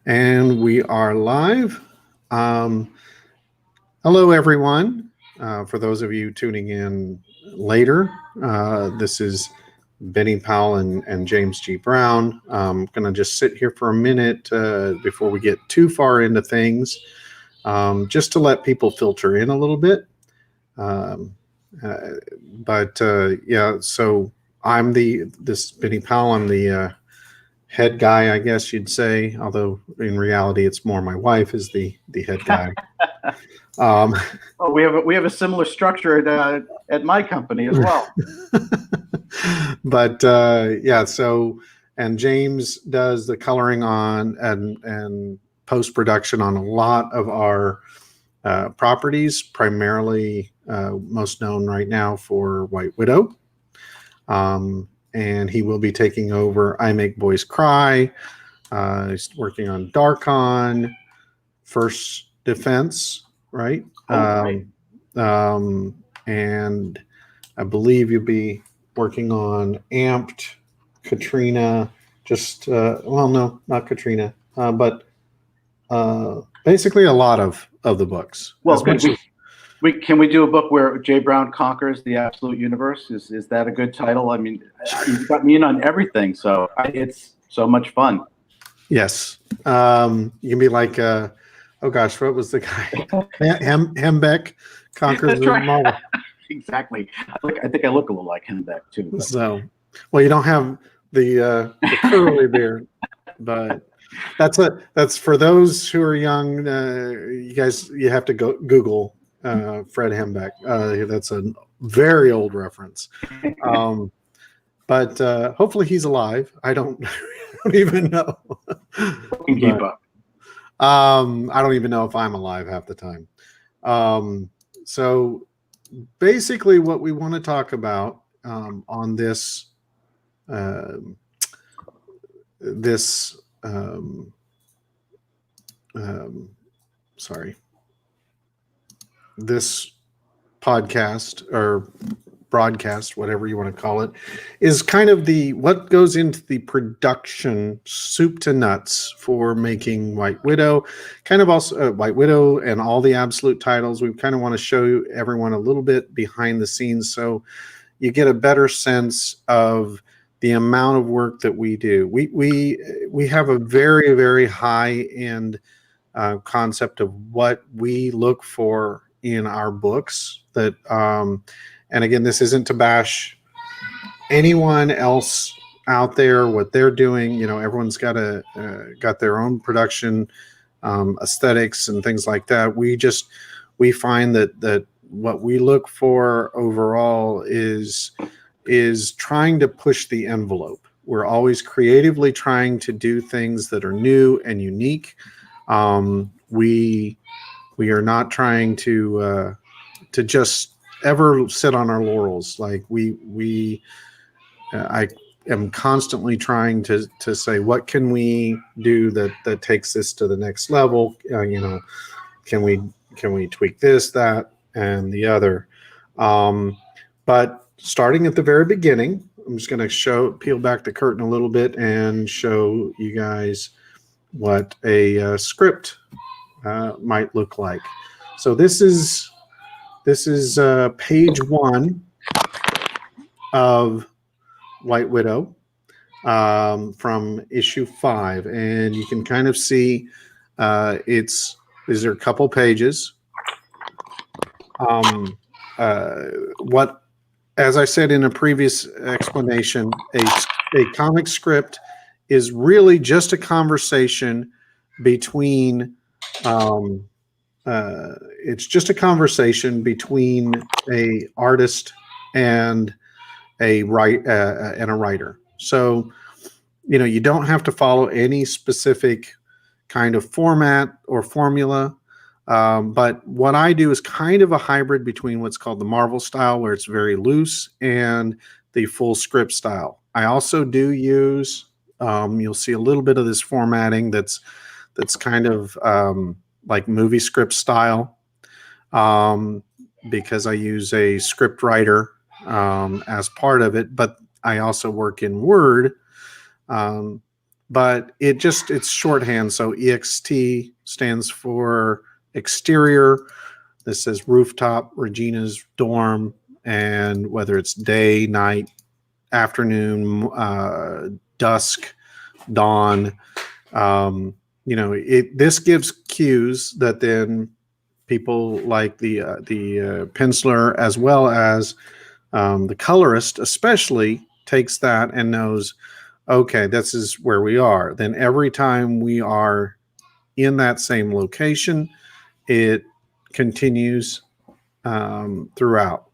And we are live. Um, Hello, everyone. For those of you tuning in later, this is Benny Powell and James G. Brown. I'm going to just sit here for a minute before we get too far into things, just to let people filter in a little bit. Um, uh, yeah, so this Benny Powell. I'm the head guy, I guess you'd say. Although in reality, it's more my wife is the head guy. Um, Oh, we have a similar structure at my company as well. but yeah, so and James does the coloring on and post production on a lot of our properties, primarily most known right now for White Widow. And he will be taking over I Make Boys Cry. He's working on Darkon, First Defense, right? Right. And I believe you'll be working on Amped, Katrina, well, no, not Katrina, but basically a lot of the books. Well, good. Can we do a book where Jay Brown conquers the absolute universe? Is that a good title? I mean, you've got me in on everything, so it's so much fun. Yes. You can be like, oh gosh, what was the guy? Hembeck conquers the Marvel. Exactly. I think I look a little like Hembeck too. But. So, well, you don't have the curly beard, but that's for those who are young. You have to go Google Fred Hembeck. That's a very old reference. But hopefully he's alive. I don't even know. Can keep up. I don't even know if I'm alive half the time. So basically what we want to talk about on this this podcast or broadcast, whatever you want to call it, is kind of what goes into the production soup to nuts for making White Widow, kind of also White Widow and all the absolute titles. We kind of want to show everyone a little bit behind the scenes so you get a better sense of the amount of work that we do. We have a very, very high end concept of what we look for in our books that and again, this isn't to bash anyone else out there, what they're doing. You know, everyone's got their own production aesthetics and things like that. We find that what we look for overall is trying to push the envelope. We're always creatively trying to do things that are new and unique. We are not trying to just ever sit on our laurels. Like I am constantly trying to say, what can we do that takes this to the next level? Can we tweak this, that, and the other? But starting at the very beginning, I'm just going to peel back the curtain a little bit and show you guys what a script might look like. So this is page 1 of White Widow from issue 5, and you can kind of see these are a couple pages. What, as I said in a previous explanation, a comic script is really just a conversation between. It's just a conversation between a artist and a writer. So, you don't have to follow any specific kind of format or formula. But what I do is kind of a hybrid between what's called the Marvel style, where it's very loose, and the full script style. I also do use, you'll see a little bit of this formatting that's kind of like movie script style, because I use a script writer as part of it, but I also work in Word but it's shorthand. So EXT stands for exterior. This says rooftop, Regina's dorm, and whether it's day, night, afternoon, dusk, dawn. This gives cues that then people like the penciler, as well as the colorist especially, takes that and knows, okay, this is where we are. Then every time we are in that same location, it continues throughout.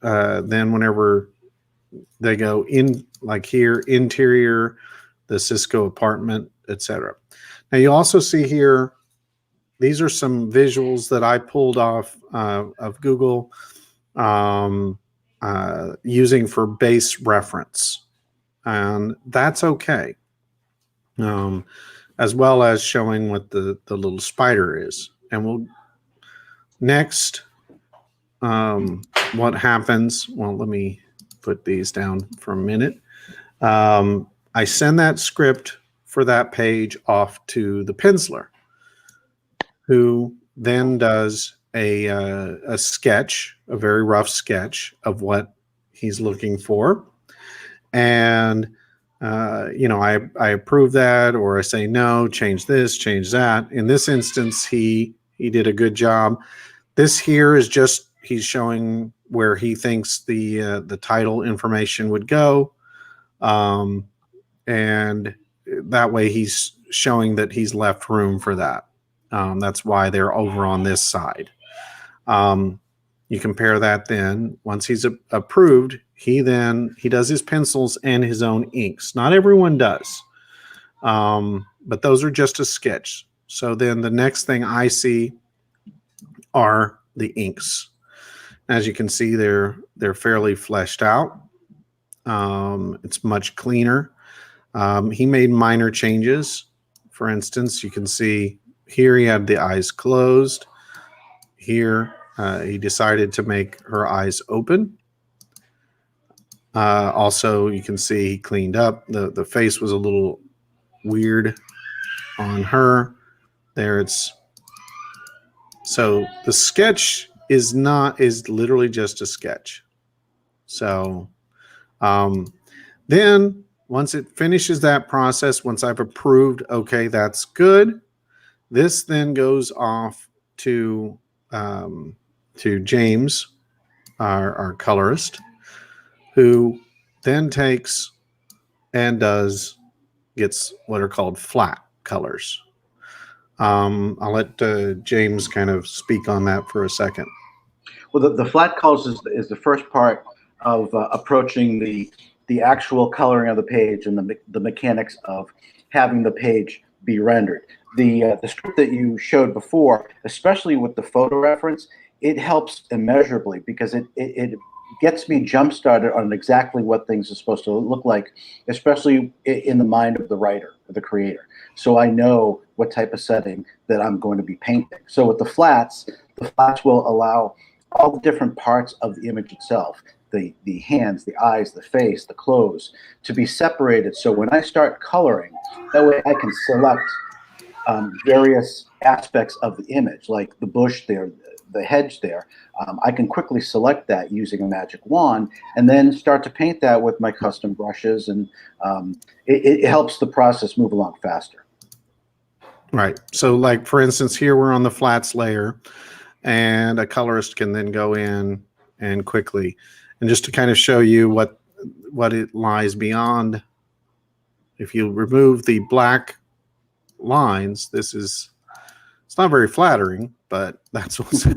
Then whenever they go in, like here, interior, the Cisco apartment, etc. Now you also see here, these are some visuals that I pulled off of Google, using for base reference, and that's okay. As well as showing what the little spider is. And we'll next, what happens, well, let me put these down for a minute. I send that script for that page off to the penciler, who then does a sketch, a very rough sketch of what he's looking for. And I approve that, or I say no, change this, change that. In this instance, he did a good job. This here is just, he's showing where he thinks the title information would go, and that way he's showing that he's left room for that. That's why they're over on this side. You compare that then. Once he's approved, he does his pencils and his own inks. Not everyone does, but those are just a sketch. So then the next thing I see are the inks. As you can see, they're fairly fleshed out. It's much cleaner. He made minor changes. For instance, you can see here he had the eyes closed. Here he decided to make her eyes open. Also, you can see he cleaned up. The face was a little weird on her. So the sketch is literally just a sketch. So then once it finishes that process, once I've approved, okay, that's good, this then goes off to James, our colorist, who then takes and gets what are called flat colors. I'll let James kind of speak on that for a second. Well, the flat colors is the first part of approaching the actual coloring of the page and the mechanics of having the page be rendered. The script that you showed before, especially with the photo reference, it helps immeasurably, because it gets me jump started on exactly what things are supposed to look like, especially in the mind of the writer, the creator. So I know what type of setting that I'm going to be painting. So with the flats will allow all the different parts of the image itself, the hands, the eyes, the face, the clothes, to be separated. So when I start coloring, that way I can select various aspects of the image, like the bush there, the hedge there. I can quickly select that using a magic wand, and then start to paint that with my custom brushes, and it helps the process move along faster. Right. So like, for instance, here we're on the flats layer, and a colorist can then go in and quickly, and just to kind of show you what it lies beyond, if you remove the black lines, it's not very flattering, but that's what's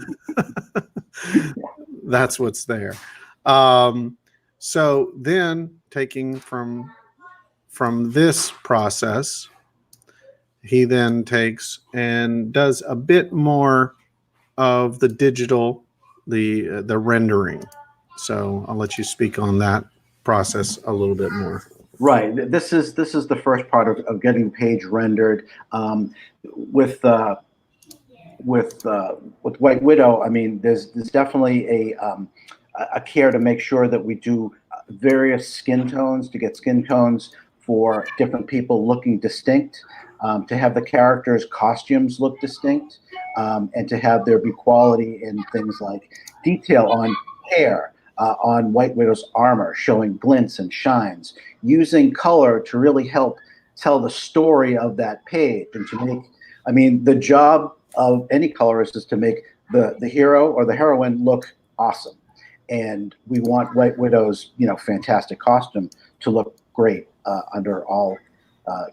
that's what's there. So then, taking from this process, he then takes and does a bit more of the digital, the rendering. So I'll let you speak on that process a little bit more. Right. This is the first part of getting the page rendered. With White Widow, I mean, there's definitely a care to make sure that we do various skin tones, to get skin tones for different people looking distinct, to have the characters' costumes look distinct, and to have there be quality in things like detail on hair, on White Widow's armor, showing glints and shines, using color to really help tell the story of that page and to make, I mean, the job of any colorist is to make the hero or the heroine look awesome. And we want White Widow's, fantastic costume to look great under all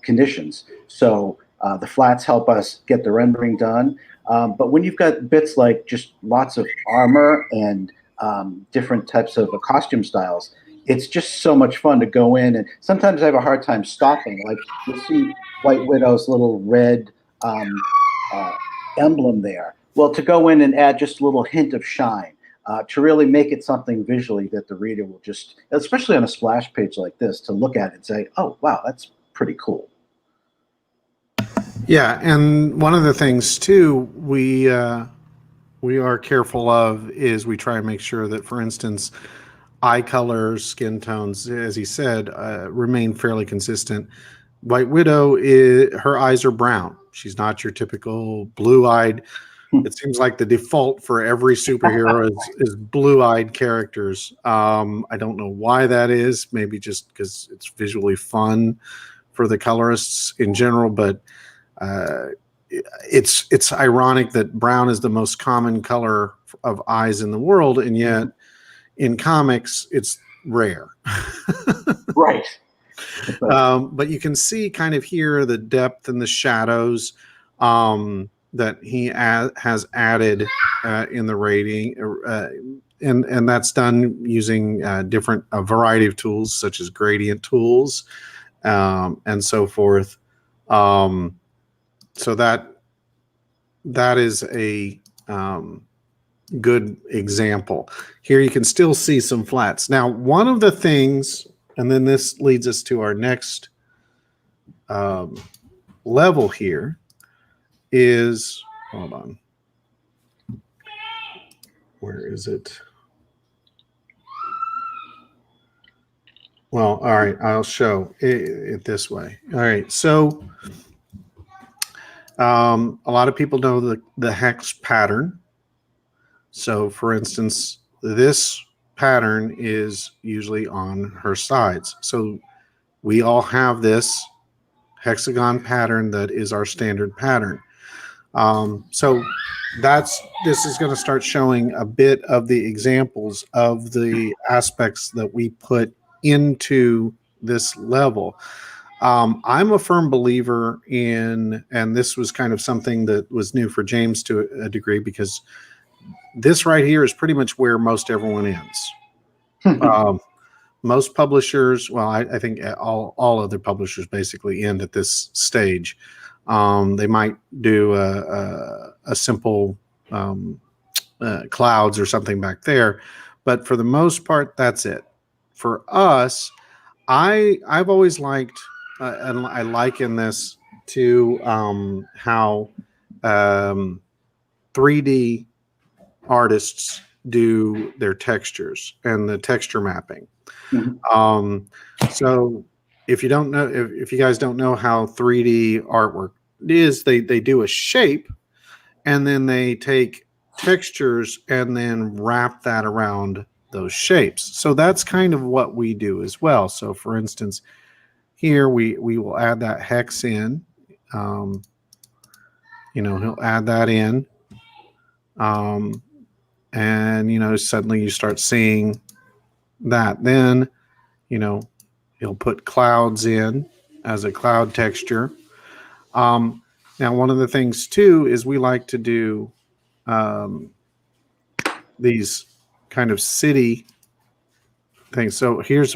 conditions. So the flats help us get the rendering done. But when you've got bits like just lots of armor and different types of costume styles, it's just so much fun to go in. And sometimes I have a hard time stopping. Like you see White Widow's little red emblem there. Well, to go in and add just a little hint of shine, to really make it something visually that the reader will just, especially on a splash page like this, to look at it and say, oh, wow, that's pretty cool. Yeah, and one of the things too we are careful of is we try and make sure that, for instance, eye colors, skin tones, as he said, remain fairly consistent. White Widow, her eyes are brown. She's not your typical blue-eyed. It seems like the default for every superhero is blue-eyed characters. I don't know why that is. Maybe just because it's visually fun for the colorists in general, but it's ironic that brown is the most common color of eyes in the world, and yet in comics it's rare. Right. But you can see kind of here the depth and the shadows that he has added in the rating, and that's done using a variety of tools such as gradient tools and so forth. So that is a good example. Here you can still see some flats. Now, one of the things, and then this leads us to our next level here, is, hold on, where is it? Well, all right, I'll show it this way. All right, so a lot of people know the hex pattern. So, for instance, this pattern is usually on her sides. So we all have this hexagon pattern that is our standard pattern. So this is going to start showing a bit of the examples of the aspects that we put into this level. I'm a firm believer in, and this was kind of something that was new for James to a degree, because this right here is pretty much where most everyone ends. Most publishers, well, I think all other publishers basically end at this stage. They might do a simple clouds or something back there, but for the most part, that's it. For us, I've always liked, and I liken this to how 3D artists do their textures and the texture mapping. So if you don't know, if you guys don't know how 3D artwork is, they do a shape and then they take textures and then wrap that around those shapes. So that's kind of what we do as well. So for instance, here we will add that hex in. He'll add that in. And suddenly you start seeing that. Then he'll put clouds in as a cloud texture. Now, one of the things too is we like to do these kind of city things. So here's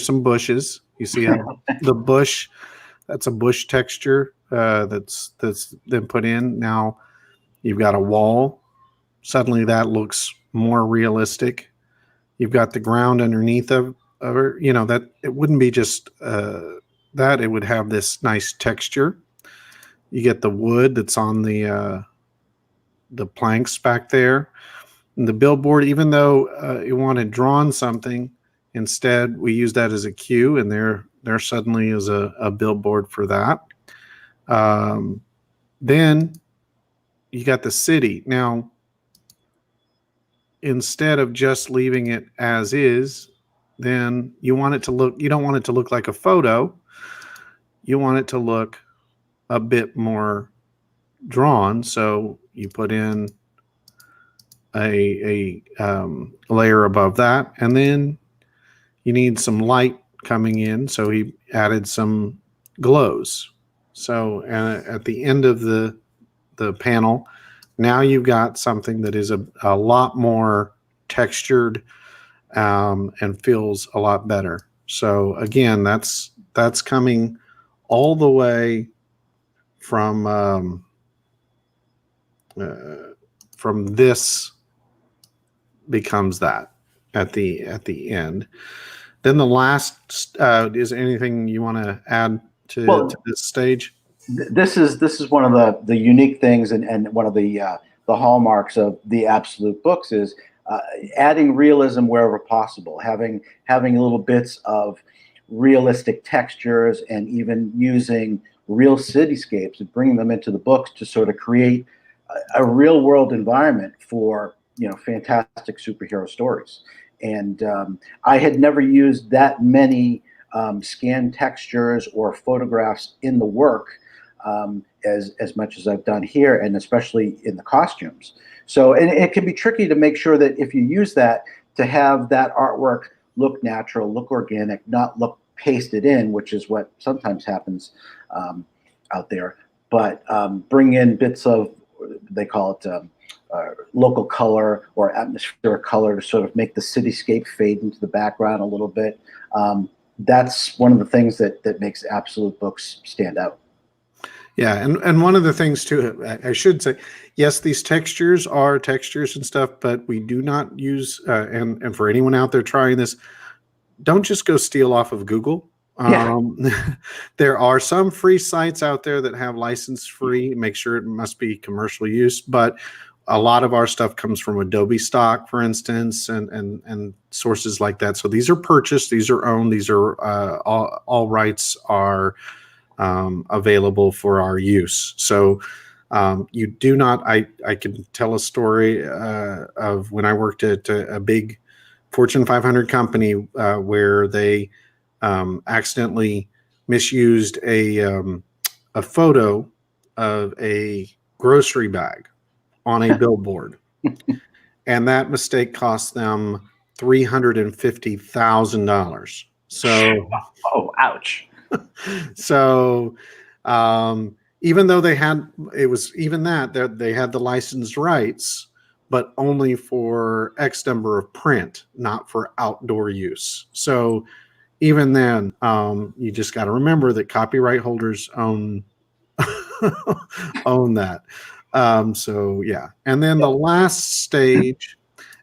some bushes. You see how the bush, that's a bush texture that's then put in. Now you've got a wall. Suddenly that looks more realistic. You've got the ground underneath of her, that it wouldn't be just that, it would have this nice texture. You get the wood that's on the planks back there. And the billboard, even though it wanted drawn something, instead we use that as a cue, and there There suddenly is a billboard for that. Then you got the city. Now, instead of just leaving it as is, then you don't want it to look like a photo. You want it to look a bit more drawn. So you put in a layer above that, and then you need some light coming in. So he added some glows. So at the end of the panel, now you've got something that is a lot more textured, and feels a lot better. So again, that's coming all the way from this becomes that at the end. Then the last, is anything you want to add to this stage? This is one of the unique things, and one of the hallmarks of the Absolute books is adding realism wherever possible, having little bits of realistic textures, and even using real cityscapes and bringing them into the books to sort of create a real world environment for fantastic superhero stories. And I had never used that many scanned textures or photographs in the work as much as I've done here, and especially in the costumes. So, and it can be tricky to make sure that if you use that, to have that artwork look natural, look organic, not look pasted in, which is what sometimes happens out there. But bring in bits of, they call it local color or atmospheric color, to sort of make the cityscape fade into the background a little bit. That's one of the things that makes Absolute books stand out. Yeah, and one of the things too, I should say, yes, these textures are textures and stuff, but we do not use, and for anyone out there trying this, don't just go steal off of Google. Yeah. There are some free sites out there that have license free. Make sure it must be commercial use, but a lot of our stuff comes from Adobe stock, for instance, and sources like that. So these are purchased, these are owned, these are all rights are available for our use. So you do not. I can tell a story of when I worked at a big Fortune 500 company where they accidentally misused a photo of a grocery bag on a billboard, and that mistake cost them $350,000. So, oh, ouch. So, even though they had, it was even that they had the licensed rights, but only for X number of print, not for outdoor use. So even then, you just got to remember that copyright holders own own that. So yeah, and then the last stage.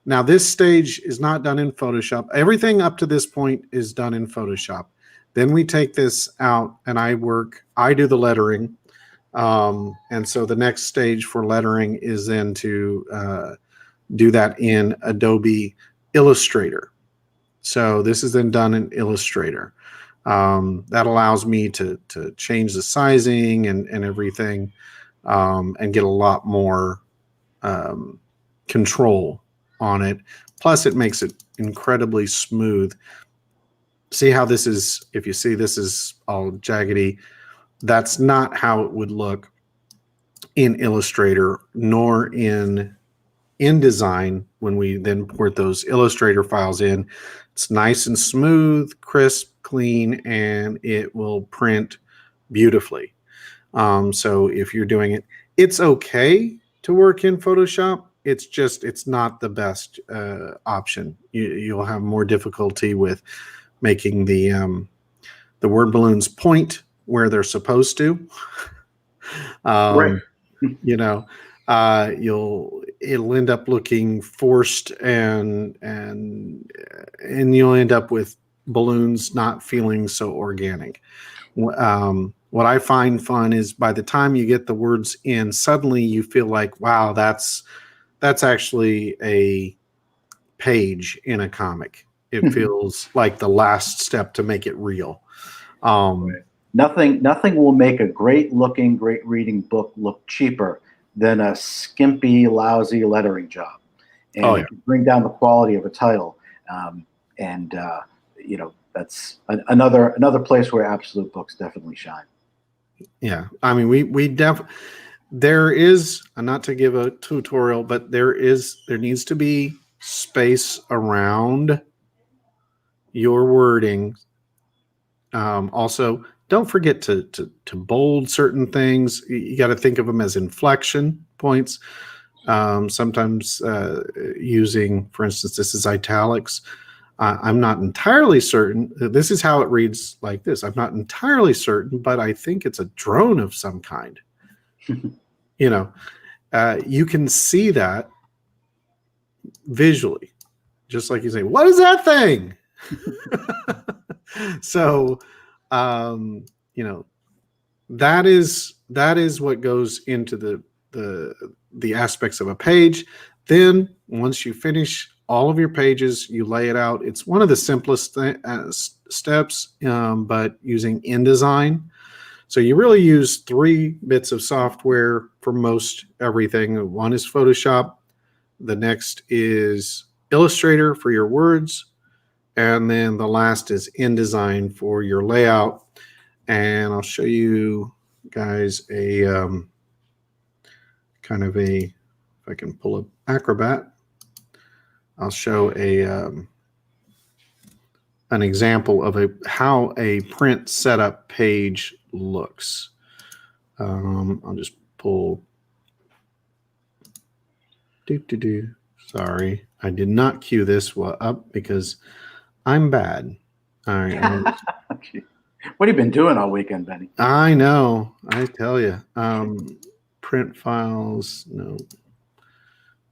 Now this stage is not done in Photoshop. Everything up to this point is done in Photoshop. Then we take this out, and I do the lettering. And so the next stage for lettering is then to do that in Adobe Illustrator. So this is then done in Illustrator. That allows me to change the sizing and everything, and get a lot more control on it. Plus, it makes it incredibly smooth. See how this is, if you see this is all jaggedy, that's not how it would look in Illustrator, nor in InDesign when we then port those Illustrator files in. It's nice and smooth, crisp, clean, and it will print beautifully. So if you're doing it, it's okay to work in Photoshop. It's not the best option. You'll have more difficulty with making the word balloons point where they're supposed to. Right. It'll end up looking forced, and you'll end up with balloons not feeling so organic. What I find fun is by the time you get the words in, suddenly you feel like, wow, that's actually a page in a comic. It feels like the last step to make it real. Um, Nothing will make a great looking, great reading book look cheaper than a skimpy, lousy lettering job. And oh it yeah, can bring down the quality of a title. And that's another place where absolute books definitely shine. yeah. I mean, there is, not to give a tutorial, but there needs to be space around your wording. Also, don't forget to bold certain things. You got to think of them as inflection points. Sometimes using, for instance, this is italics. I'm not entirely certain. This is how it reads like this. I'm not entirely certain, but I think it's a drone of some kind. You can see that visually, just like you say, what is that thing? So, um, you know, that is what goes into the aspects of a page. Then once you finish all of your pages, you lay it out. It's one of the simplest steps, but using InDesign. So you really use 3 bits of software for most everything. One is Photoshop. The next is Illustrator for your words. And then the last is InDesign for your layout. And I'll show you guys a kind of a, if I can pull up Acrobat, I'll show an example of how a print setup page looks. I'll just pull. Sorry, I did not cue this up because I'm bad. All right. What have you been doing all weekend, Benny? I know. I tell you. Print files. No.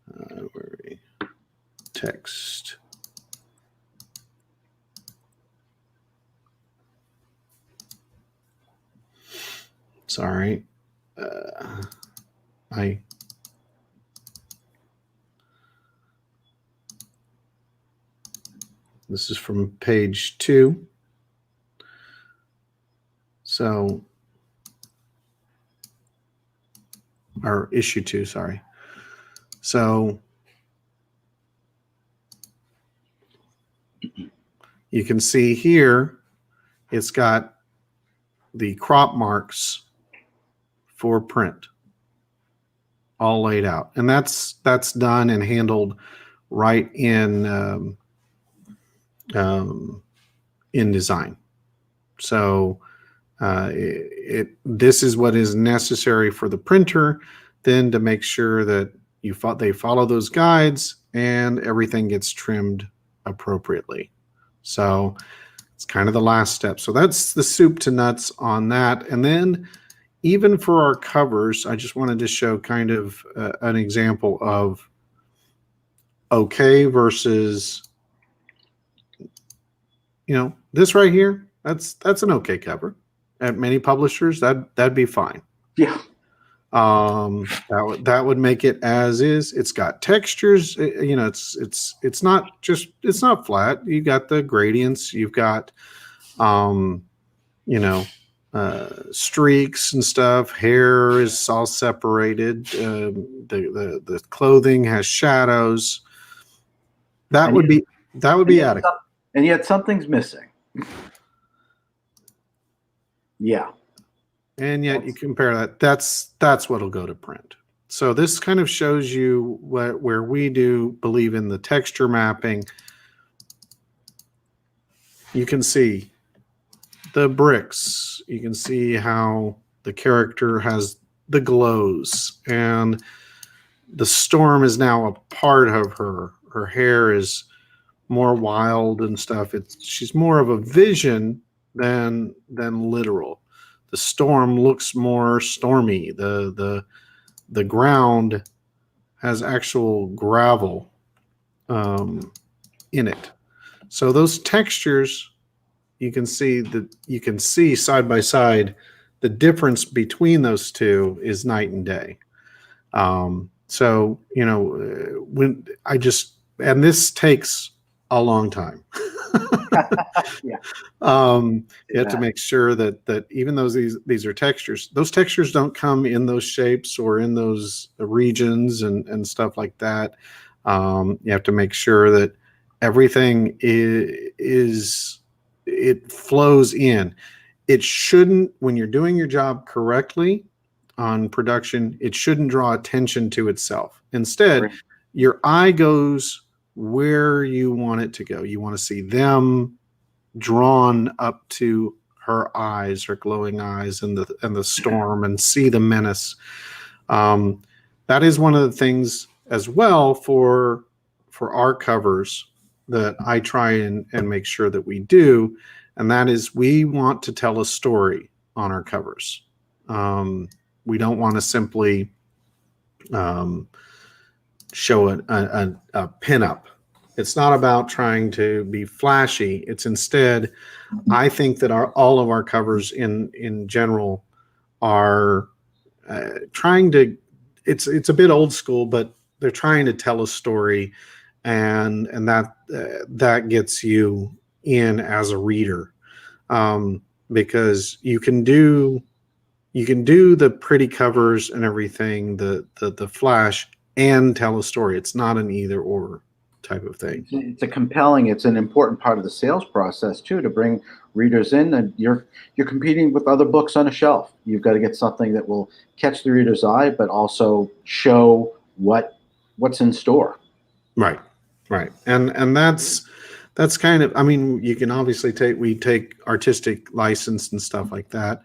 Where are we? Text. Sorry. This is from page 2. So, or issue 2, sorry. So you can see here, it's got the crop marks for print all laid out. And that's done and handled right in InDesign. So this is what is necessary for the printer then to make sure that they follow those guides and everything gets trimmed appropriately. So it's kind of the last step. So that's the soup to nuts on that. And then even for our covers, I just wanted to show kind of an example of okay versus, this right here. That's an okay cover. At many publishers, that'd be fine. Yeah. That would make it as is. It's got textures. It's not flat. You got the gradients. You've got, streaks and stuff. Hair is all separated. The clothing has shadows. That would be adequate. And yet something's missing. Yeah. And yet you compare that. That's what'll go to print. So this kind of shows you where we do believe in the texture mapping. You can see the bricks. You can see how the character has the glows, and the storm is now a part of her. Her hair is more wild and stuff. She's more of a vision than literal. The storm looks more stormy. The ground has actual gravel in it. So those textures, you can see side by side, the difference between those two is night and day. So when and this takes a long time. Yeah. You have to make sure that even though these are textures, those textures don't come in those shapes or in those regions and stuff like that. You have to make sure that everything is it flows in. It shouldn't, when you're doing your job correctly on production, it shouldn't draw attention to itself. Instead, Right. your eye goes where you want it to go. You want to see them drawn up to her eyes, her glowing eyes, and the storm, and see the menace. That is one of the things as well for our covers that I try and make sure that we do, and that is we want to tell a story on our covers. We don't want to simply show a pinup. It's not about trying to be flashy. It's instead, I think that all of our covers in general are trying to. It's a bit old school, but they're trying to tell a story, and that gets you in as a reader, because you can do the pretty covers and everything, the flash, and tell a story. It's not an either or type of thing. It's an important part of the sales process too, to bring readers in. And you're competing with other books on a shelf. You've got to get something that will catch the reader's eye, but also show what's in store. Right. And that's kind of, I mean, you can obviously take artistic license and stuff like that.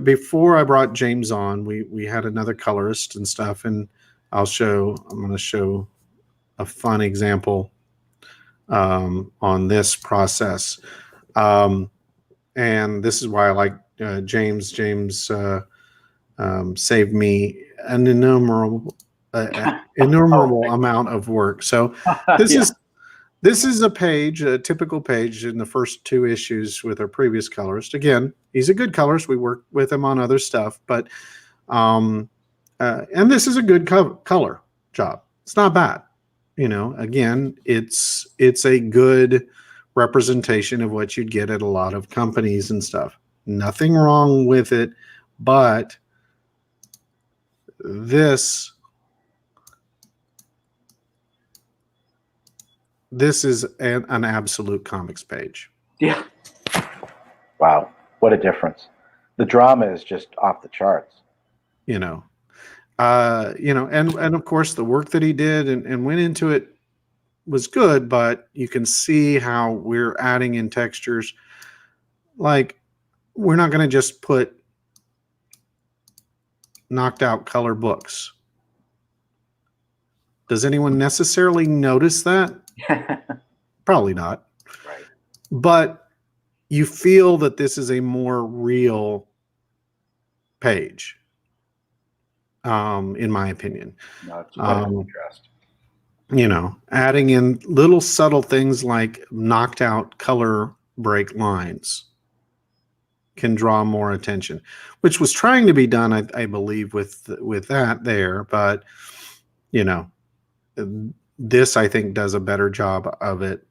Before I brought James on, we had another colorist and stuff, and I'm going to show a fun example on this process. And this is why I like James. James saved me an innumerable amount of work. So this is a typical page in the first 2 issues with our previous colorist. Again, he's a good colorist. We work with him on other stuff, but and this is a good color job. It's not bad. Again, it's a good representation of what you'd get at a lot of companies and stuff. Nothing wrong with it, but this is an absolute comics page. Yeah. Wow. What a difference. The drama is just off the charts. And of course the work that he did and went into it was good, but you can see how we're adding in textures. Like, we're not going to just put knocked out color books. Does anyone necessarily notice that? Probably not. Right. But you feel that this is a more real page. In my opinion. No, it's quite an interest. Adding in little subtle things like knocked out color break lines can draw more attention, which was trying to be done, I believe, with that there. But, this, I think, does a better job of it.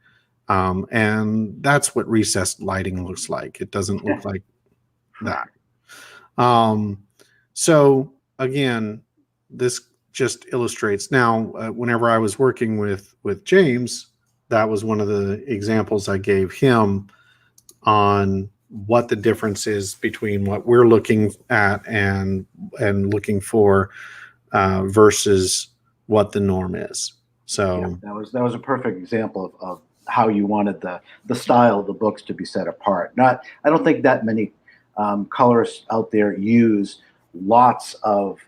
And that's what recessed lighting looks like. It doesn't look like that. So, again, this just illustrates. Now, whenever I was working with James, that was one of the examples I gave him on what the difference is between what we're looking at and looking for versus what the norm is. So yeah, that was a perfect example of how you wanted the style of the books to be set apart. I don't think that many colorists out there use lots of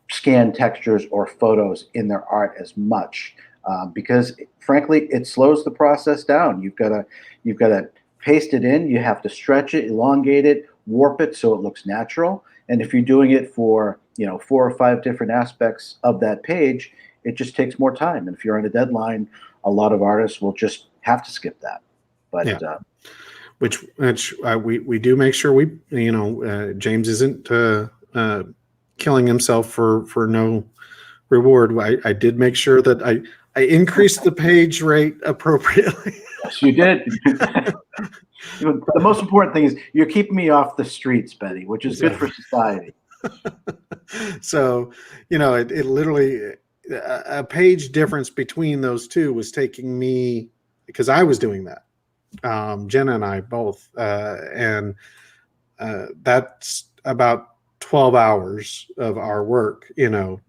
scan textures or photos in their art as much, because frankly it slows the process down. You've got to paste it in, you have to stretch it, elongate it, warp it so it looks natural. And if you're doing it for 4 or 5 different aspects of that page, it just takes more time. And if you're on a deadline, a lot of artists will just have to skip that. But yeah. Which we do make sure we James isn't killing himself for no reward. I did make sure that I increased the page rate appropriately. Yes, you did. The most important thing is you're keeping me off the streets, Betty, which is good for society. So, it literally, a page difference between those two was taking me, because I was doing that. Jenna and I both, and that's about 12 hours of our work,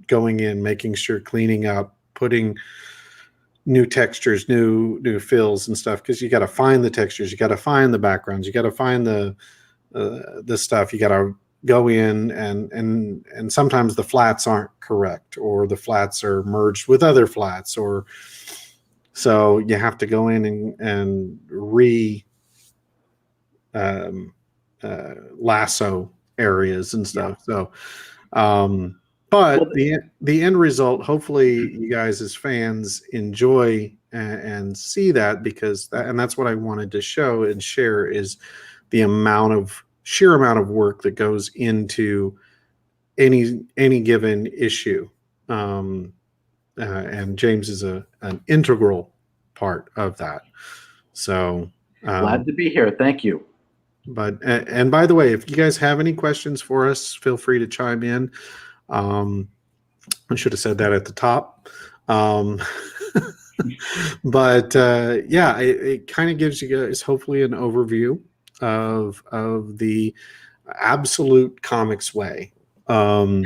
going in, making sure, cleaning up, putting new textures, new fills and stuff, because you got to find the textures, you got to find the backgrounds, you got to find the stuff, you got to go in, and sometimes the flats aren't correct, or the flats are merged with other flats, or so you have to go in and lasso areas and stuff. Yeah. So but the end result, hopefully you guys as fans enjoy and see that, because that's what I wanted to show and share, is the sheer amount of work that goes into any given issue. And James is an integral part of that. So Glad to be here. Thank you. But and by the way, if you guys have any questions for us, feel free to chime in. I should have said that at the top. But yeah, it kind of gives you guys hopefully an overview of the absolute comics way. Wow.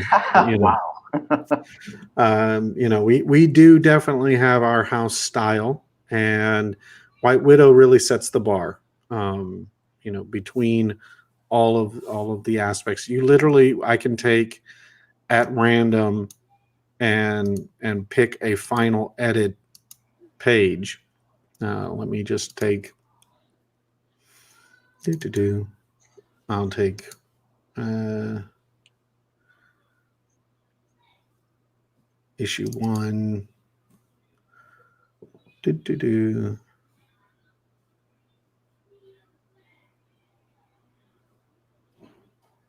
We do definitely have our house style, and White Widow really sets the bar. Between all of the aspects, I can take at random and pick a final edit page. Let me just take I'll take issue 1.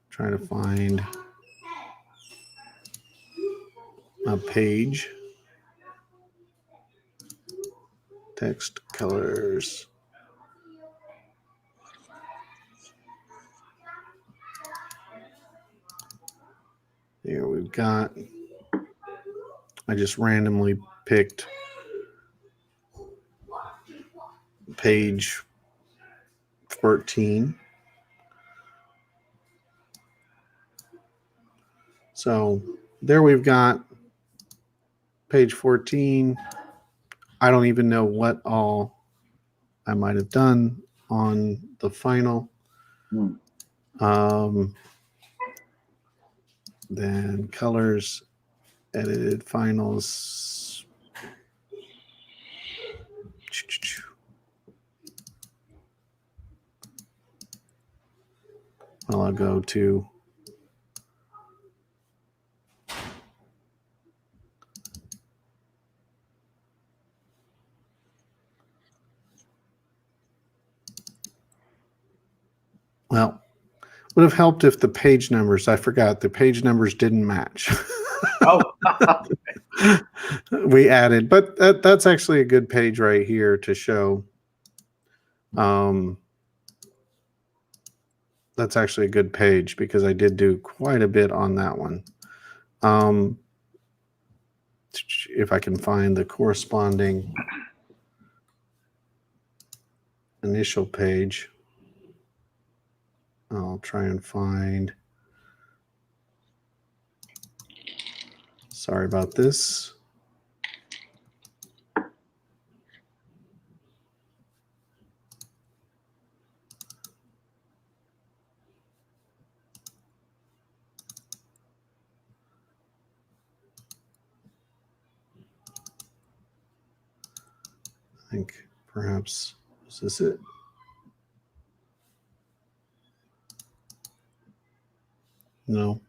Trying to find a page. Text, colors. Here we've got, I just randomly picked page 14. So there we've got page 14. I don't even know what all I might have done on the final. Then colors, edited finals. Well, I'll go to would have helped if the page numbers, I forgot, the page numbers didn't match. Oh. We added, but that's actually a good page right here to show. That's actually a good page, because I did do quite a bit on that one. If I can find the corresponding initial page, I'll try and find. Sorry about this. I think perhaps, is this it? No.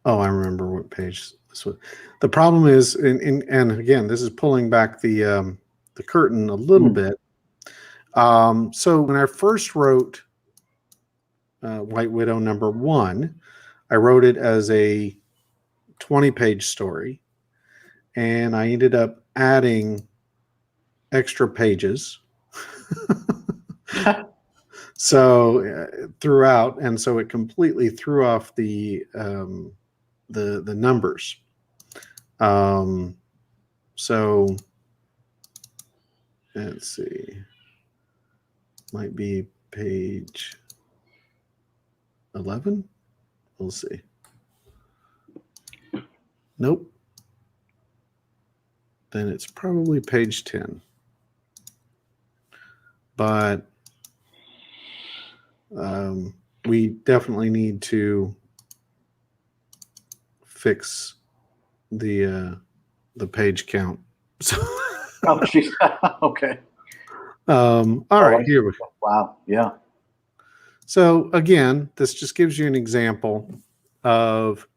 Oh, I remember what page this was. The problem is, and again, this is pulling back the curtain a little bit. So when I first wrote White Widow #1. I wrote it as a 20-page story, and I ended up adding extra pages. So throughout, and so it completely threw off the numbers. So let's see, might be page 11. We'll see. Nope. Then it's probably page 10. But we definitely need to fix the page count. So, Oh, geez. Okay. all right, here we go. Wow. Yeah. So again, this just gives you an example of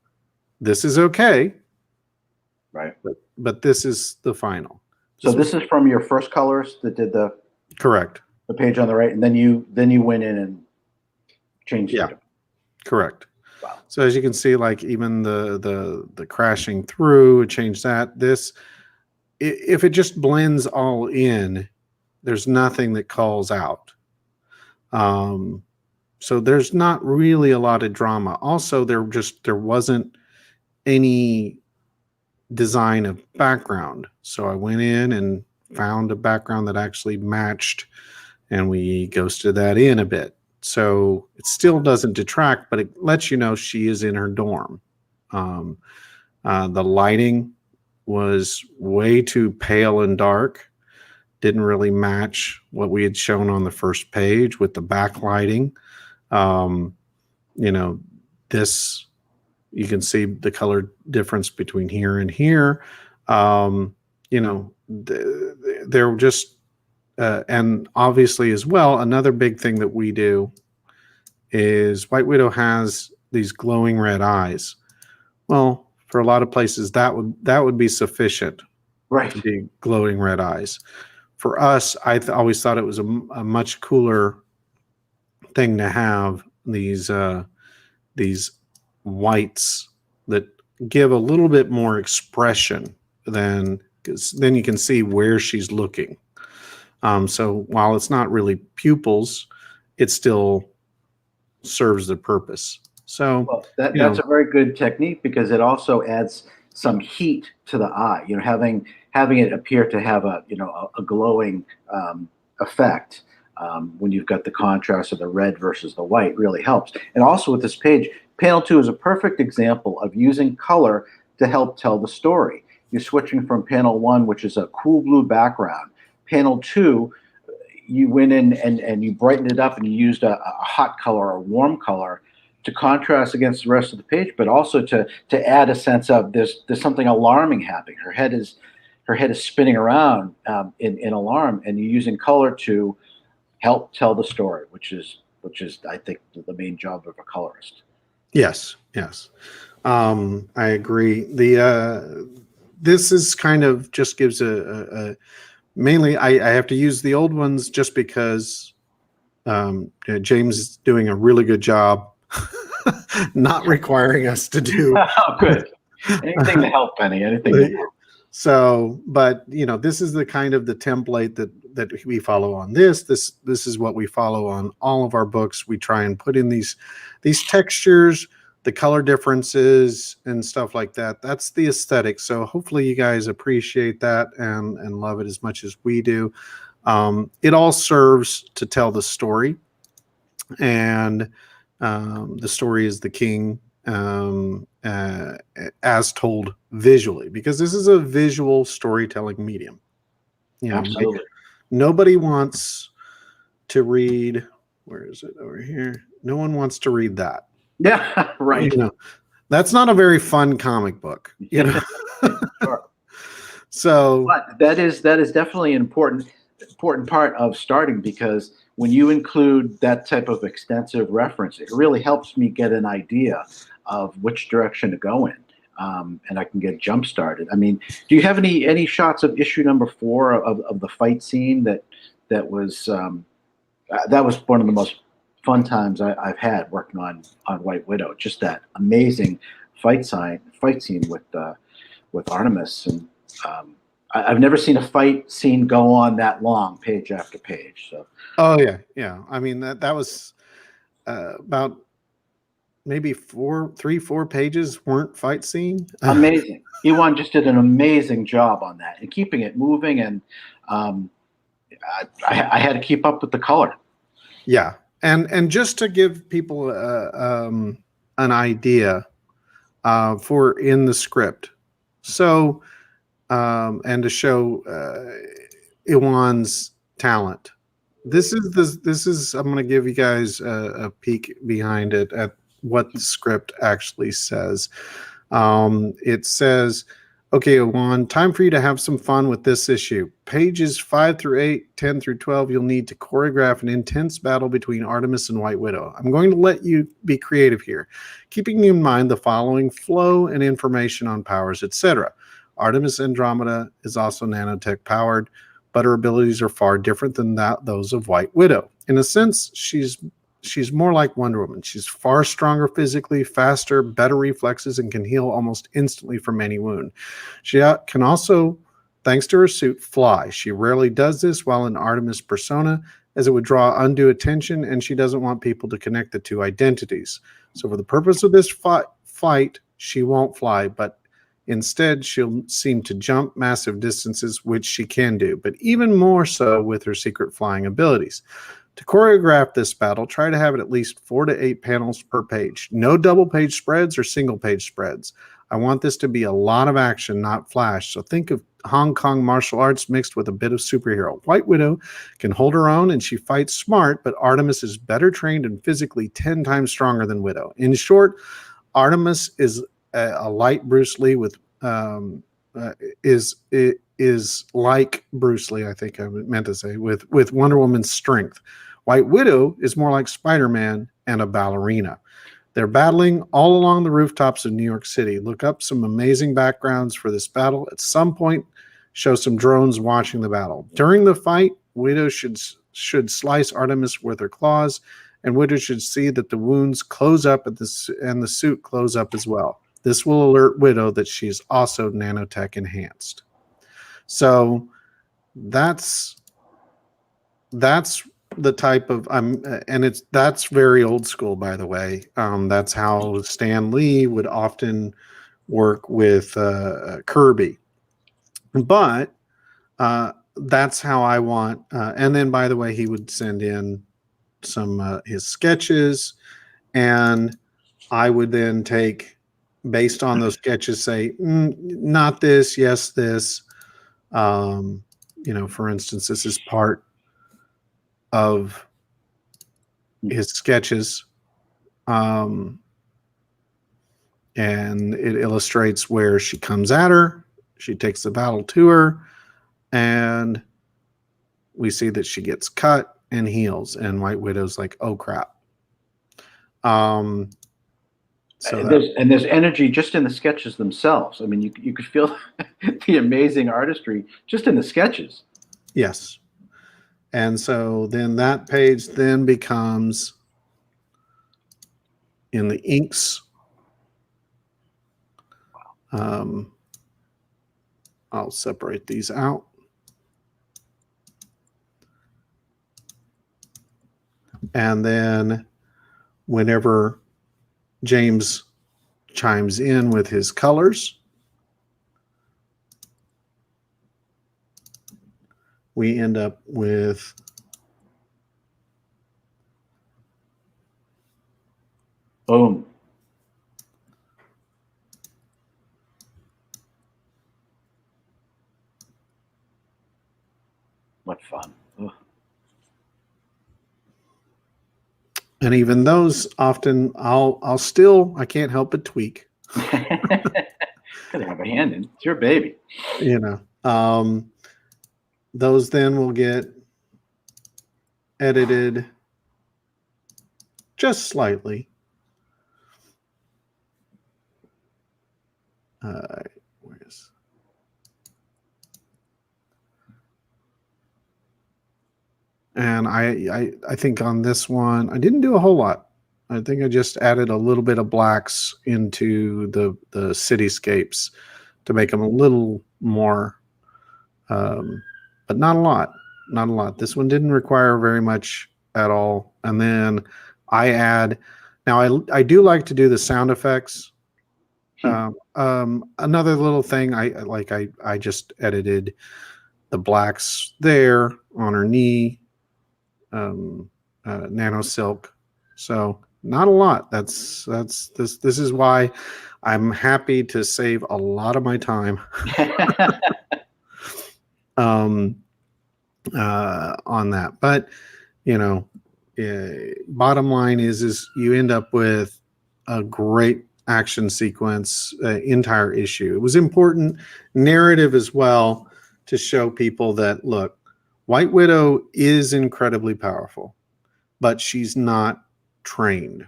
this is okay, Right. but this is the final. So this is from your first colorist that did the Correct. page on the right, and then you went in and changed Yeah. it. Correct. Wow. So as you can see, like even the crashing through, change that. This, if it just blends all in, there's nothing that calls out. So there's not really a lot of drama. Also, there wasn't any design of background. So I went in and found a background that actually matched, and we ghosted that in a bit. So it still doesn't detract, but it lets you know she is in her dorm. The lighting was way too pale and dark. Didn't really match what we had shown on the first page with the backlighting. This, you can see the color difference between here and here. They're just, and obviously as well, another big thing that we do is White Widow has these glowing red eyes. Well, for a lot of places that would be sufficient, Right. to be glowing red eyes. For us, I always thought it was a much cooler thing to have these whites that give a little bit more expression because then you can see where she's looking. So while it's not really pupils, it still serves the purpose. So well, that's a very good technique because it also adds some heat to the eye. Having it appear to have a glowing effect when you've got the contrast of the red versus the white really helps. And also with this page, panel 2 is a perfect example of using color to help tell the story. You're switching from panel 1, which is a cool blue background. Panel 2, you went in and you brightened it up and you used a hot color or a warm color to contrast against the rest of the page, but also to add a sense of there's something alarming happening. Her head is spinning around in alarm, and you're using color to help tell the story, which is I think the main job of a colorist. Yes. I agree. This is kind of just gives a mainly I have to use the old ones just because James is doing a really good job not requiring us to do. Oh, good. Anything to help, Penny. Anything to help. So, but this is the kind of the template that we follow on this is what we follow on all of our books. We try and put in these textures, the color differences and stuff like that. That's the aesthetic. So hopefully you guys appreciate that and love it as much as we do. It all serves to tell the story, and the story is the king, as told visually, because this is a visual storytelling medium. Absolutely. Nobody wants to read. Where is it? Over here. No one wants to read that. Yeah, right. That's not a very fun comic book. Sure. So, but that is definitely an important part of starting, because when you include that type of extensive reference, it really helps me get an idea of which direction to go in, and I can get jump started. I mean, do you have any shots of issue number 4 of the fight scene that was one of the most fun times I've had working on White Widow. Just that amazing fight scene with Artemis, and I've never seen a fight scene go on that long, page after page. So, Oh yeah, yeah. I mean that was about maybe 4 pages weren't fight scene. amazing. Ewan just did an amazing job on that and keeping it moving, and um, I had to keep up with the color. Yeah, and just to give people an idea for in the script, so and to show Iwan's talent. This is I'm going to give you guys a peek behind it at what the script actually says. It says, okay, Iwan, time for you to have some fun with this issue. Pages 5 through 8, 10 through 12, you'll need to choreograph an intense battle between Artemis and White Widow. I'm going to let you be creative here, keeping in mind the following flow and information on powers, etc. Artemis Andromeda is also nanotech powered, but her abilities are far different than those of White Widow. In a sense, she's more like Wonder Woman. She's far stronger physically, faster, better reflexes, and can heal almost instantly from any wound. She can also, thanks to her suit, fly. She rarely does this while in Artemis persona, as it would draw undue attention, and she doesn't want people to connect the two identities. So for the purpose of this fight, she won't fly, but instead, she'll seem to jump massive distances, which she can do, but even more so with her secret flying abilities. To choreograph this battle, try to have it at least 4 to 8 panels per page. No double page spreads or single page spreads. I want this to be a lot of action, not flash. So think of Hong Kong martial arts mixed with a bit of superhero. White Widow can hold her own and she fights smart, but Artemis is better trained and physically 10 times stronger than Widow. In short, Artemis is a light Bruce Lee with is like Bruce Lee, I think I meant to say, with Wonder Woman's strength. White Widow is more like Spider-Man and a ballerina. They're battling all along the rooftops of New York City. Look up some amazing backgrounds for this battle. At some point, show some drones watching the battle. During the fight, Widow should slice Artemis with her claws, and Widow should see that the wounds close up and the suit close up as well. This will alert Widow that she's also nanotech enhanced. So that's the type of and that's very old school, by the way. That's how Stan Lee would often work with Kirby, but that's how I want. And then, by the way, he would send in some his sketches, and I would then take, based on those sketches, say, not this, yes, this. For instance, this is part of his sketches, and it illustrates where she comes at her. She takes the battle to her, and we see that she gets cut and heals, and White Widow's like, oh crap. So there's energy just in the sketches themselves. I mean, you could feel the amazing artistry just in the sketches. Yes. And so then that page then becomes in the inks. I'll separate these out. And then whenever James chimes in with his colors, we end up with . Boom. What fun. Ugh. And even those often I can't help but tweak. Could have a hand in. It's your baby. Those then will get edited just slightly. And I think on this one I didn't do a whole lot. I think I just added a little bit of blacks into the cityscapes to make them a little more, um, but not a lot. Not a lot. This one didn't require very much at all. And then I add. Now I do like to do the sound effects. Another little thing I just edited the blacks there on her knee, nano silk. So not a lot. This is why I'm happy to save a lot of my time on that. But you know, bottom line is you end up with a great action sequence, entire issue. It was important narrative as well to show people that look, White Widow is incredibly powerful, but she's not trained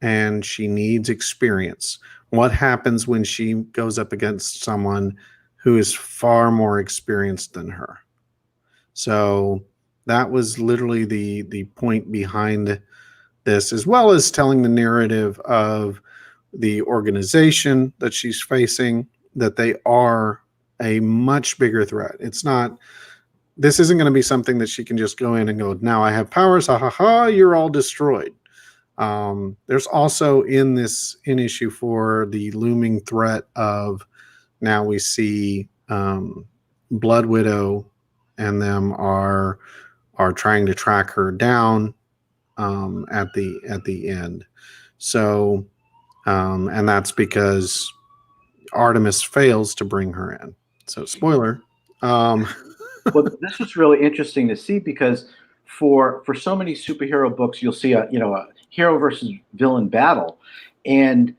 and she needs experience. What happens when she goes up against someone who is far more experienced than her? So that was literally the point behind this, as well as telling the narrative of the organization that she's facing, that they are a much bigger threat. This isn't going to be something that she can just go in and go, now I have powers, ha ha ha, you're all destroyed. There's also in issue 4 the looming threat of, now we see Blood Widow and them are trying to track her down at the end. So and that's because Artemis fails to bring her in. So spoiler. Well, this was really interesting to see because for so many superhero books, you'll see a hero versus villain battle, and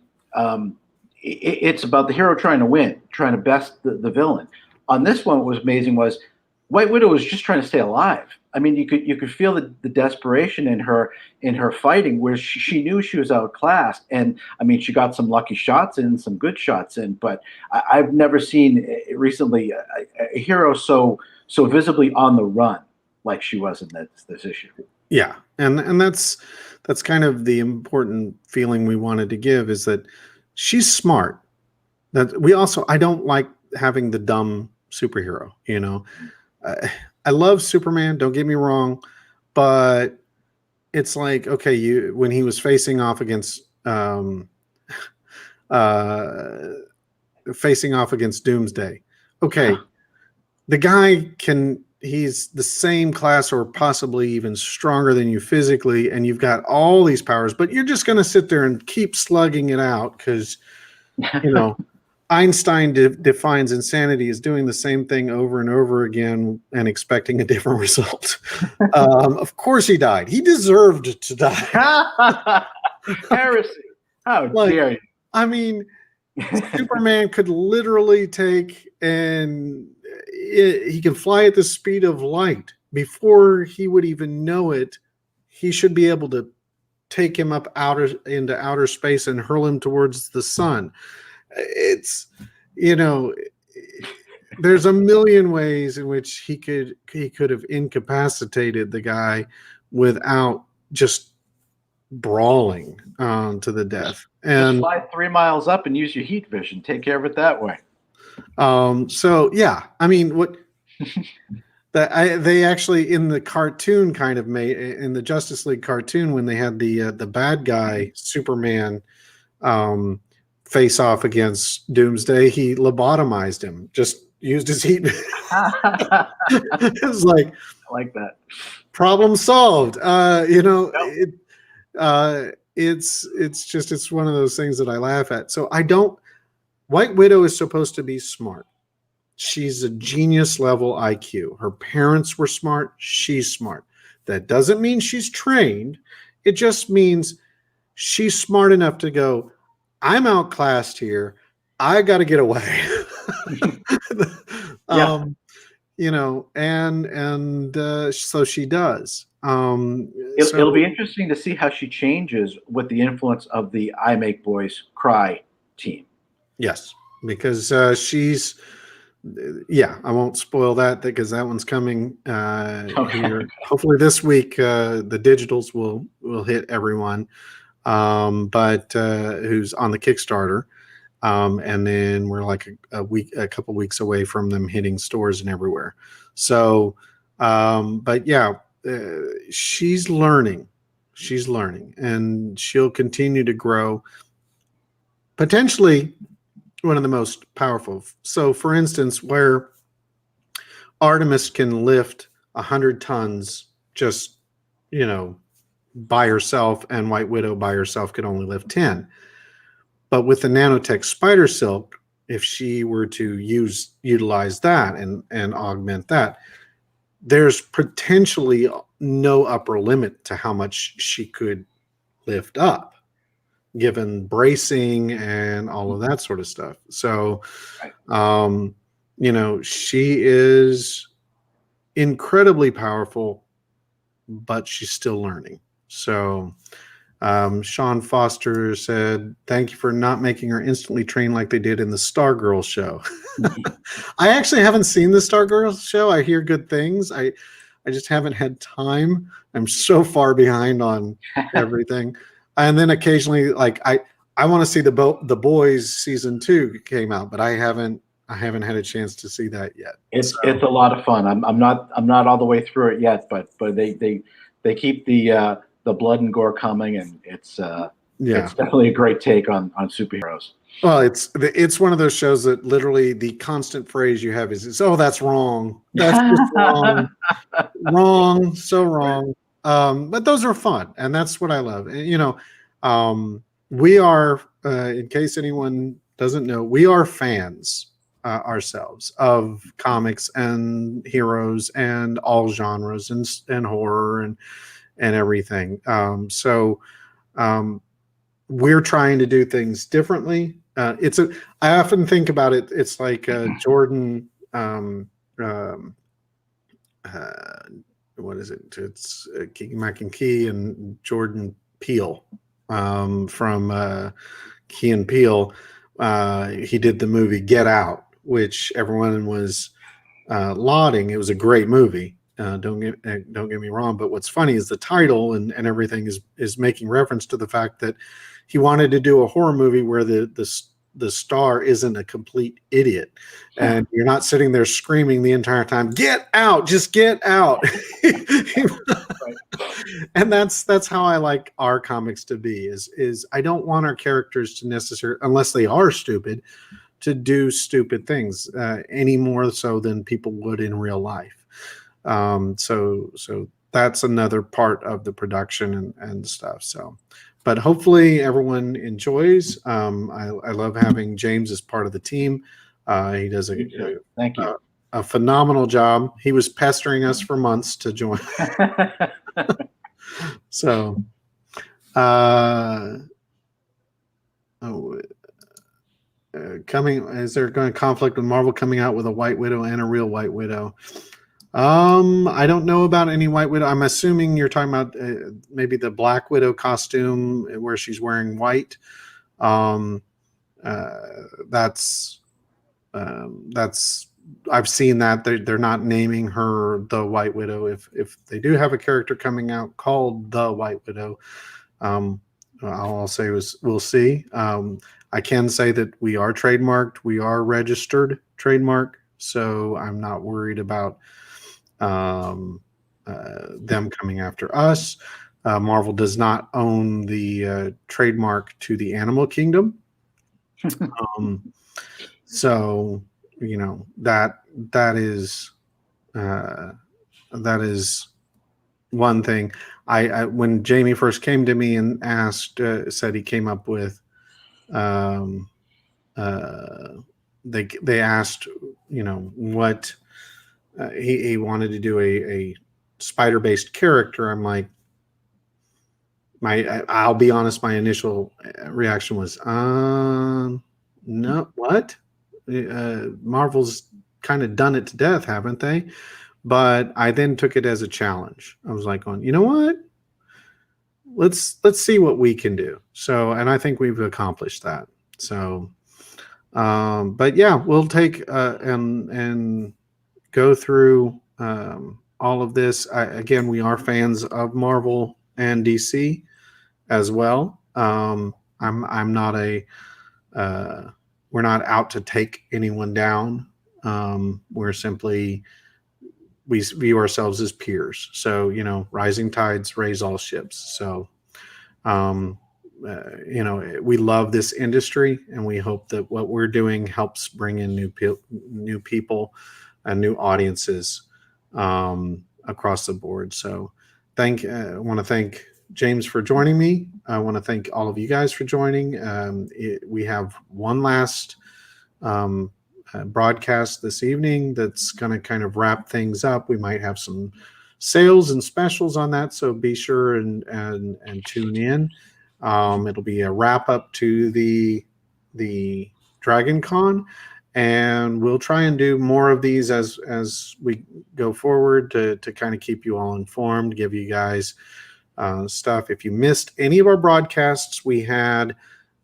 it's about the hero trying to win, trying to best the villain. On this one, what was amazing was White Widow was just trying to stay alive. I mean, you could feel the desperation in her fighting, where she knew she was outclassed, and I mean, she got some lucky shots in, some good shots in, but I've never seen recently a hero so visibly on the run like she was in this issue. Yeah, and that's kind of the important feeling we wanted to give, is that she's smart. That I don't like having the dumb superhero. I love Superman, don't get me wrong, but it's like, okay, when he was facing off against Doomsday, okay, the guy he's the same class or possibly even stronger than you physically, and you've got all these powers, but you're just going to sit there and keep slugging it out because, Einstein defines insanity as doing the same thing over and over again and expecting a different result. Of course he died. He deserved to die. Heresy. How dare you? I mean, Superman could literally take he can fly at the speed of light. Before he would even know it, he should be able to take him up into outer space and hurl him towards the sun. It's, there's a million ways in which he could have incapacitated the guy without just brawling to the death. And just fly 3 miles up and use your heat vision. Take care of it that way. So yeah, I mean, what they actually in the cartoon kind of made in the Justice League cartoon, when they had the bad guy Superman face off against Doomsday, he lobotomized him, just used his heat. It's like, I like that. Problem solved. Yep. It's one of those things that I laugh at. So White Widow is supposed to be smart. She's a genius level IQ. Her parents were smart. She's smart. That doesn't mean she's trained. It just means she's smart enough to go, I'm outclassed here. I got to get away. Yeah. So she does. It'll be interesting to see how she changes with the influence of the I Make Boys Cry team. Yes, because she's yeah, I won't spoil that because that one's coming Okay. here. Hopefully this week, the digitals will hit everyone, but who's on the Kickstarter. And then we're like a couple weeks away from them hitting stores and everywhere. So, but yeah, she's learning. She's learning, and she'll continue to grow. Potentially one of the most powerful. So, for instance, where Artemis can lift 100 tons, just you know, by herself, and White Widow by herself could only lift 10. But with the nanotech spider silk, if she were to utilize that and augment that, there's potentially no upper limit to how much she could lift up, given bracing and all of that sort of stuff. So, Right. she is incredibly powerful, but she's still learning. So, Sean Foster said, "Thank you for not making her instantly train like they did in the Stargirl show." I actually haven't seen the Stargirl show. I hear good things. I just haven't had time. I'm so far behind on everything. And then occasionally, like I want to see the Boys season 2 came out, but I haven't had a chance to see that yet. It's a lot of fun. I'm not all the way through it yet, but they keep the blood and gore coming, and it's definitely a great take on superheroes. Well, it's one of those shows that literally the constant phrase you have is, "Oh, that's wrong. That's just wrong, wrong, so wrong." But those are fun, and that's what I love. And, we are, in case anyone doesn't know, we are fans ourselves of comics and heroes and all genres and horror and everything. So. We're trying to do things differently. I often think about it. It's like Jordan. What is it? It's Keegan McKee and Jordan Peele from Key and Peele. He did the movie Get Out, which everyone was lauding. It was a great movie. Don't get me wrong, but what's funny is the title and everything is making reference to the fact that he wanted to do a horror movie where the star isn't a complete idiot, and you're not sitting there screaming the entire time, "Get out! Just get out!" Right. And that's how I like our comics to be. Is I don't want our characters to necessarily, unless they are stupid, to do stupid things any more so than people would in real life. So that's another part of the production and stuff. So, but hopefully everyone enjoys. I love having James as part of the team. He does Thank you. A phenomenal job. He was pestering us for months to join. So, is there going to conflict with Marvel coming out with a White Widow and a real White Widow? I don't know about any White Widow. I'm assuming you're talking about maybe the Black Widow costume where she's wearing white. That's I've seen that they're not naming her the White Widow. If they do have a character coming out called the White Widow, all I'll say is we'll see. I can say that we are trademarked. We are registered trademark, so I'm not worried about them coming after us. Marvel does not own the trademark to the animal kingdom. So that is one thing. I when Jamie first came to me and asked, said he came up with, they asked, what he wanted to do a spider-based character. I'm like, I'll be honest, my initial reaction was, no, what? Marvel's kind of done it to death, haven't they? But I then took it as a challenge. I was like, you know what? Let's see what we can do. So, and I think we've accomplished that. So, But yeah, we'll take and go through all of this. Again, we are fans of Marvel and DC as well. I'm not a we're not out to take anyone down. We're simply we view ourselves as peers. So rising tides raise all ships. So um, we love this industry, and we hope that what we're doing helps bring in new people and new audiences across the board. So I want to thank James for joining me. I want to thank all of you guys for joining. We have one last um, broadcast this evening that's going to kind of wrap things up. We might have some sales and specials on that, so be sure and tune in. It'll be a wrap up to the Dragon Con, and we'll try and do more of these as we go forward to kind of keep you all informed, give you guys stuff. If you missed any of our broadcasts, we had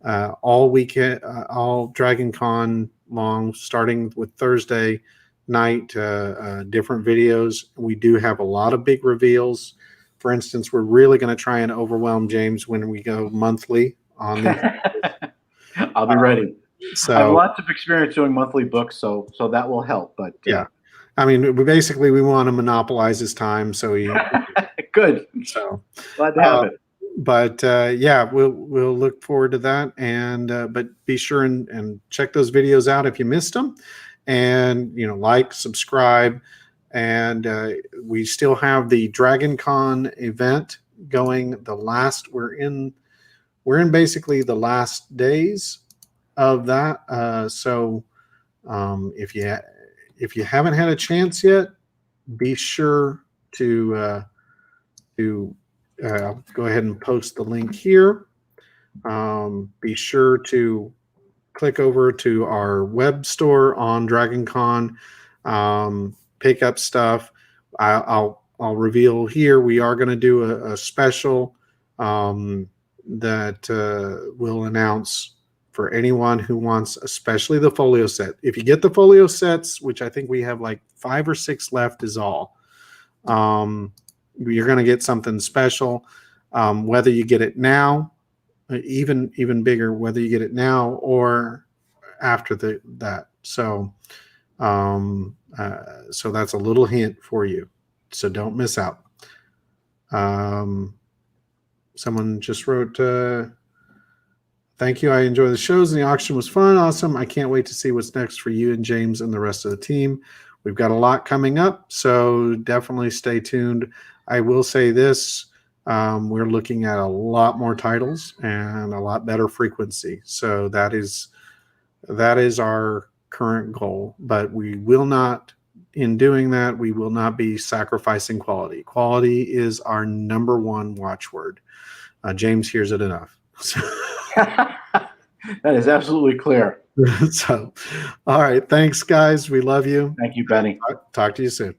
all weekend, all Dragon Con long, starting with Thursday night, different videos. We do have a lot of big reveals. For instance, we're really going to try and overwhelm James when we go monthly on the. I'll be ready. So I have lots of experience doing monthly books, so that will help. But yeah, I mean, we want to monopolize his time, so he good. So glad to have it. But yeah, we'll look forward to that, and but be sure and check those videos out if you missed them, and like, subscribe, and we still have the Dragon Con event going. We're in basically the last days of that. So if you haven't had a chance yet, be sure to go ahead and post the link here. Be sure to click over to our web store on DragonCon, pick up stuff. I'll reveal here, we are going to do a special that we'll announce for anyone who wants, especially the folio set. If you get the folio sets, which I think we have like 5 or 6 left is all, you're going to get something special. Whether you get it now, even bigger, whether you get it now or after that. So so that's a little hint for you. So don't miss out. Someone just wrote, thank you. I enjoy the shows, and the auction was fun. Awesome. I can't wait to see what's next for you and James and the rest of the team. We've got a lot coming up, so definitely stay tuned. I will say this, we're looking at a lot more titles and a lot better frequency. So that is our current goal, but we will not, in doing that, we will not be sacrificing quality. Quality is our number one watchword. James hears it enough. That is absolutely clear. So, all right. Thanks, guys. We love you. Thank you, Benny. Talk to you soon.